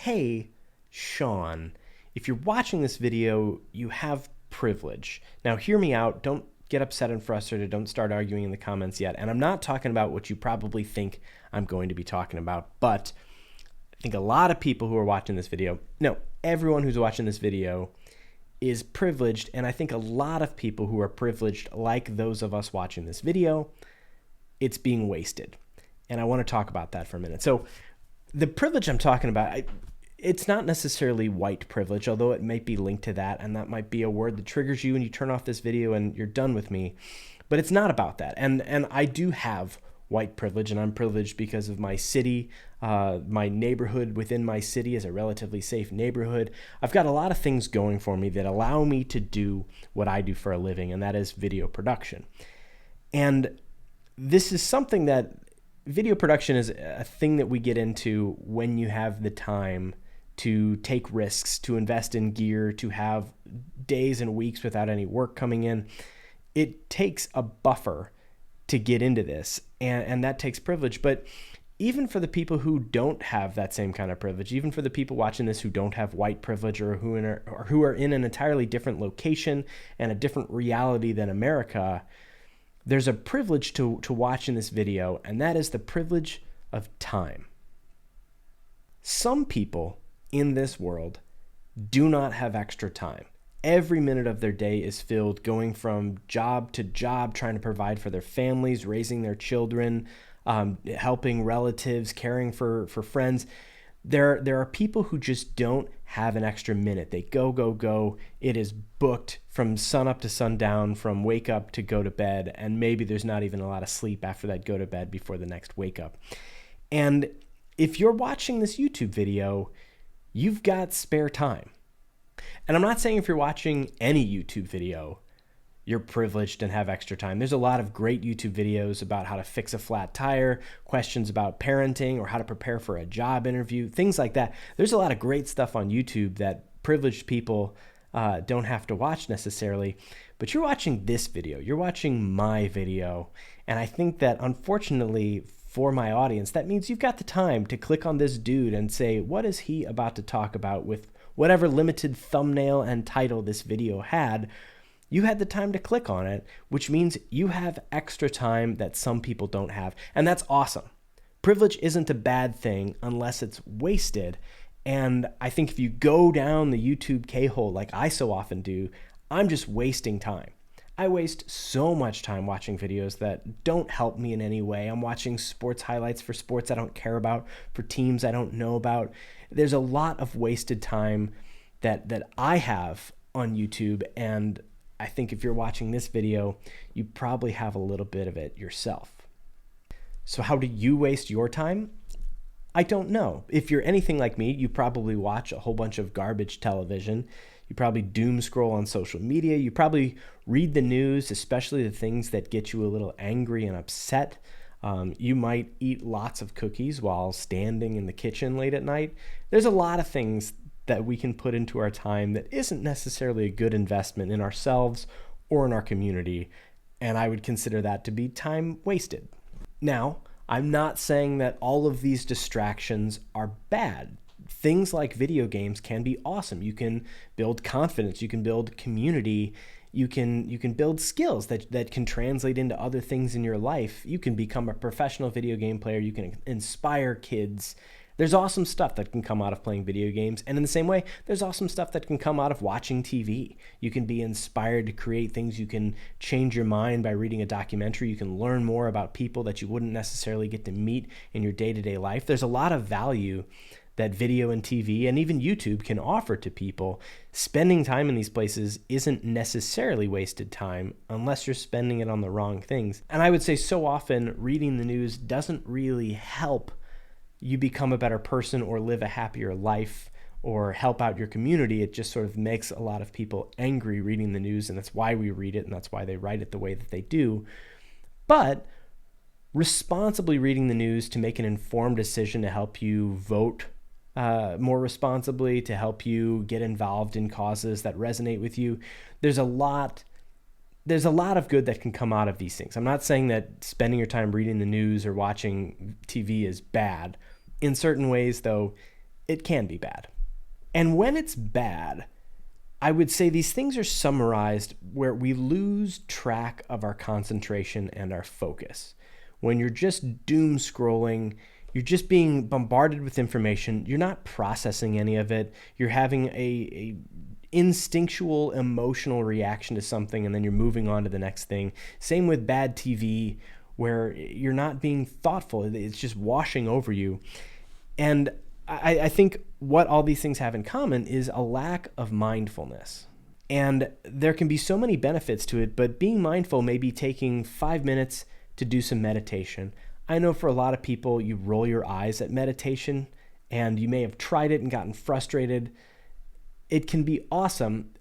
hey, Sean, if you're watching this video, you have privilege. Now, hear me out. Don't get upset and frustrated. Don't start arguing in the comments yet. And I'm not talking about what you probably think I'm going to be talking about, but I think a lot of people who are watching this video, no, everyone who's watching this video is privileged. And I think a lot of people who are privileged, like those of us watching this video, it's being wasted. And I want to talk about that for a minute. So the privilege I'm talking about, it's not necessarily white privilege, although it might be linked to that, and that might be a word that triggers you and you turn off this video and you're done with me. But it's not about that. And I do have white privilege, and I'm privileged because of my city. My neighborhood within my city is a relatively safe neighborhood. I've got a lot of things going for me that allow me to do what I do for a living, and that is video production. And this is something that video production is a thing that we get into when you have the time to take risks, to invest in gear, to have days and weeks without any work coming in. It takes a buffer to get into this, and that takes privilege. But even for the people who don't have that same kind of privilege, even for the people watching this who don't have white privilege or who are in an entirely different location and a different reality than America, there's a privilege to watching this video, and that is the privilege of time. Some people in this world do not have extra time. Every minute of their day is filled going from job to job, trying to provide for their families, raising their children, helping relatives, caring for friends. There are people who just don't have an extra minute. They go. It is booked from sun up to sundown, from wake up to go to bed, and maybe there's not even a lot of sleep after that go to bed before the next wake up. And if you're watching this YouTube video, you've got spare time. And I'm not saying if you're watching any YouTube video, you're privileged and have extra time. There's a lot of great YouTube videos about how to fix a flat tire, questions about parenting, or how to prepare for a job interview, things like that. There's a lot of great stuff on YouTube that privileged people don't have to watch necessarily. But you're watching this video. You're watching my video. And I think that, unfortunately, for my audience, that means you've got the time to click on this dude and say, what is he about to talk about with whatever limited thumbnail and title this video had. You had the time to click on it, which means you have extra time that some people don't have. And that's awesome. Privilege isn't a bad thing unless it's wasted. And I think if you go down the YouTube K-hole like I so often do, I'm just wasting time. I waste so much time watching videos that don't help me in any way. I'm watching sports highlights for sports I don't care about, for teams I don't know about. There's a lot of wasted time that I have on YouTube, and I think if you're watching this video, you probably have a little bit of it yourself. So how do you waste your time? I don't know. If you're anything like me, you probably watch a whole bunch of garbage television. You probably doom scroll on social media. You probably read the news, especially the things that get you a little angry and upset. You might eat lots of cookies while standing in the kitchen late at night. There's a lot of things that we can put into our time that isn't necessarily a good investment in ourselves or in our community, and I would consider that to be time wasted. Now, I'm not saying that all of these distractions are bad. Things like video games can be awesome. You can build confidence, you can build community, you can build skills that can translate into other things in your life. You can become a professional video game player, you can inspire kids. There's awesome stuff that can come out of playing video games. And in the same way, there's awesome stuff that can come out of watching TV. You can be inspired to create things. You can change your mind by reading a documentary. You can learn more about people that you wouldn't necessarily get to meet in your day-to-day life. There's a lot of value that video and TV and even YouTube can offer to people. Spending time in these places isn't necessarily wasted time unless you're spending it on the wrong things. And I would say so often reading the news doesn't really help you become a better person or live a happier life or help out your community. It just sort of makes a lot of people angry reading the news, and that's why we read it, and that's why they write it the way that they do. But responsibly reading the news to make an informed decision to help you vote more responsibly, to help you get involved in causes that resonate with you, there's a lot of good that can come out of these things. I'm not saying that spending your time reading the news or watching TV is bad. In certain ways, though, it can be bad. And when it's bad, I would say these things are summarized where we lose track of our concentration and our focus. When you're just doom scrolling, you're just being bombarded with information. You're not processing any of it. You're having a instinctual emotional reaction to something, and then you're moving on to the next thing. Same with bad TV, where you're not being thoughtful. It's just washing over you. And I think what all these things have in common is a lack of mindfulness. And there can be so many benefits to it, but being mindful may be taking 5 minutes to do some meditation. I know for a lot of people, you roll your eyes at meditation, and you may have tried it and gotten frustrated. It can be awesome,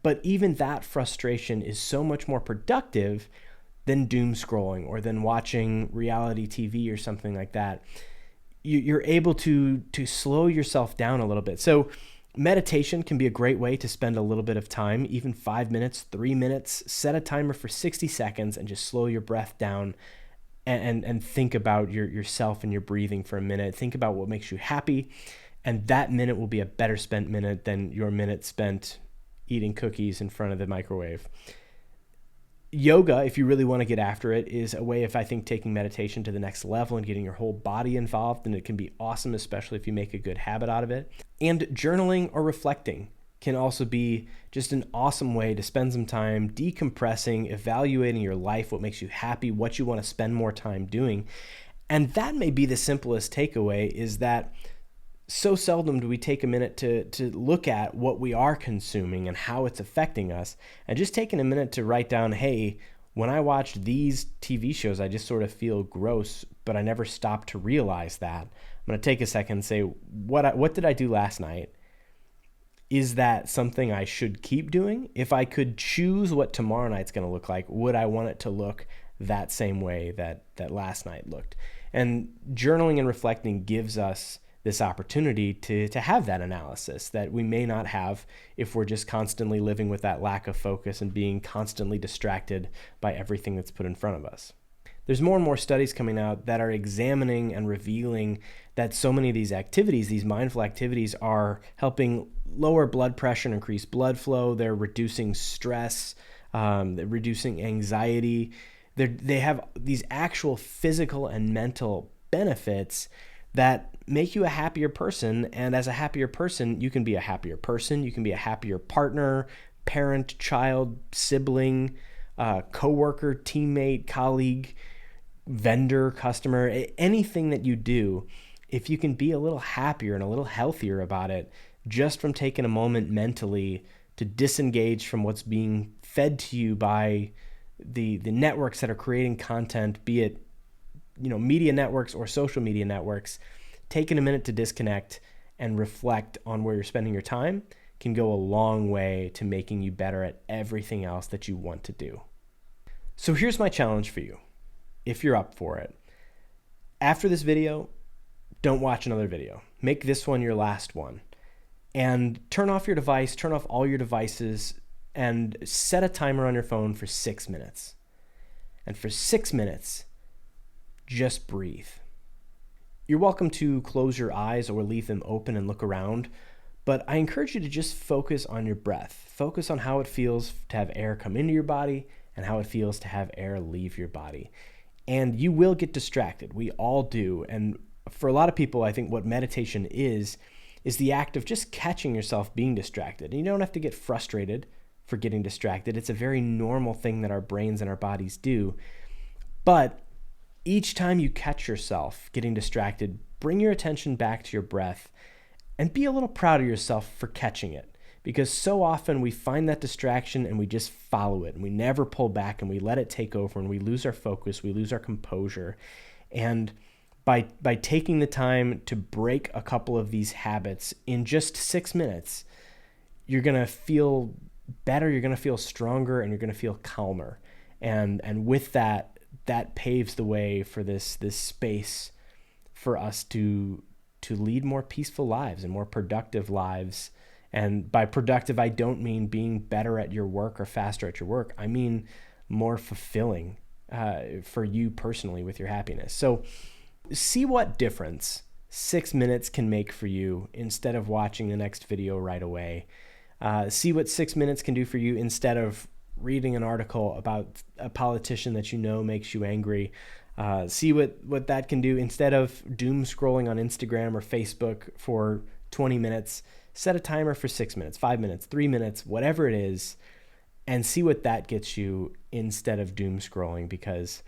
but even that frustration is so much more productive than doom scrolling or than watching reality TV or something like that. You're able to slow yourself down a little bit. So meditation can be a great way to spend a little bit of time, even 5 minutes, 3 minutes. Set a timer for 60 seconds and just slow your breath down and think about yourself and your breathing for a minute. Think about what makes you happy. And that minute will be a better spent minute than your minute spent eating cookies in front of the microwave. Yoga, if you really want to get after it, is a way of, I think, taking meditation to the next level and getting your whole body involved, and it can be awesome, especially if you make a good habit out of it. And journaling or reflecting can also be just an awesome way to spend some time decompressing, evaluating your life, what makes you happy, what you want to spend more time doing. And that may be the simplest takeaway, is that so seldom do we take a minute to look at what we are consuming and how it's affecting us. And just taking a minute to write down, hey, when I watch these TV shows, I just sort of feel gross, but I never stopped to realize that. I'm going to take a second and say, what did I do last night? Is that something I should keep doing? If I could choose what tomorrow night's going to look like, would I want it to look that same way that last night looked? And journaling and reflecting gives us this opportunity to have that analysis that we may not have if we're just constantly living with that lack of focus and being constantly distracted by everything that's put in front of us. There's more and more studies coming out that are examining and revealing that so many of these activities, these mindful activities, are helping lower blood pressure and increase blood flow. They're reducing stress, they're reducing anxiety. They have these actual physical and mental benefits that make you a happier person. And as a happier person, you can be a happier person. You can be a happier partner, parent, child, sibling, coworker, teammate, colleague, vendor, customer, anything that you do. If you can be a little happier and a little healthier about it, just from taking a moment mentally to disengage from what's being fed to you by the networks that are creating content, be it media networks or social media networks, taking a minute to disconnect and reflect on where you're spending your time can go a long way to making you better at everything else that you want to do. So here's my challenge for you, if you're up for it. After this video, don't watch another video. Make this one your last one. And turn off your device, turn off all your devices, and set a timer on your phone for 6 minutes. And for 6 minutes, just breathe. You're welcome to close your eyes or leave them open and look around, but I encourage you to just focus on your breath. Focus on how it feels to have air come into your body and how it feels to have air leave your body. And you will get distracted. We all do. And for a lot of people, I think what meditation is the act of just catching yourself being distracted. And you don't have to get frustrated for getting distracted. It's a very normal thing that our brains and our bodies do. But each time you catch yourself getting distracted, bring your attention back to your breath and be a little proud of yourself for catching it. Because so often we find that distraction and we just follow it and we never pull back and we let it take over and we lose our focus, we lose our composure. And by taking the time to break a couple of these habits in just 6 minutes, you're going to feel better, you're going to feel stronger, and you're going to feel calmer. And with that paves the way for this space for us to lead more peaceful lives and more productive lives. And by productive, I don't mean being better at your work or faster at your work. I mean more fulfilling for you personally with your happiness. So see what difference 6 minutes can make for you instead of watching the next video right away. See what 6 minutes can do for you instead of reading an article about a politician that you know makes you angry. See what that can do instead of doom scrolling on Instagram or Facebook for 20 minutes. Set a timer for 6 minutes, 5 minutes, 3 minutes, whatever it is, and see what that gets you instead of doom scrolling, because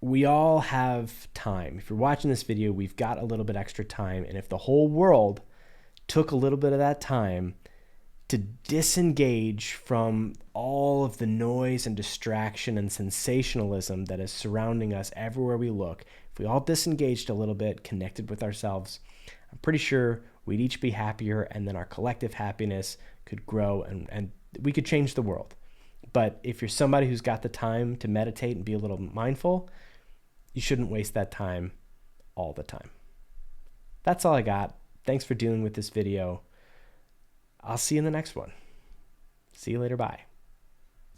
we all have time. If you're watching this video, we've got a little bit extra time, and if the whole world took a little bit of that time to disengage from all of the noise and distraction and sensationalism that is surrounding us everywhere we look, if we all disengaged a little bit, connected with ourselves, I'm pretty sure we'd each be happier, and then our collective happiness could grow, and we could change the world. But if you're somebody who's got the time to meditate and be a little mindful, you shouldn't waste that time all the time. That's all I got. Thanks for dealing with this video. I'll see you in the next one. See you later. Bye.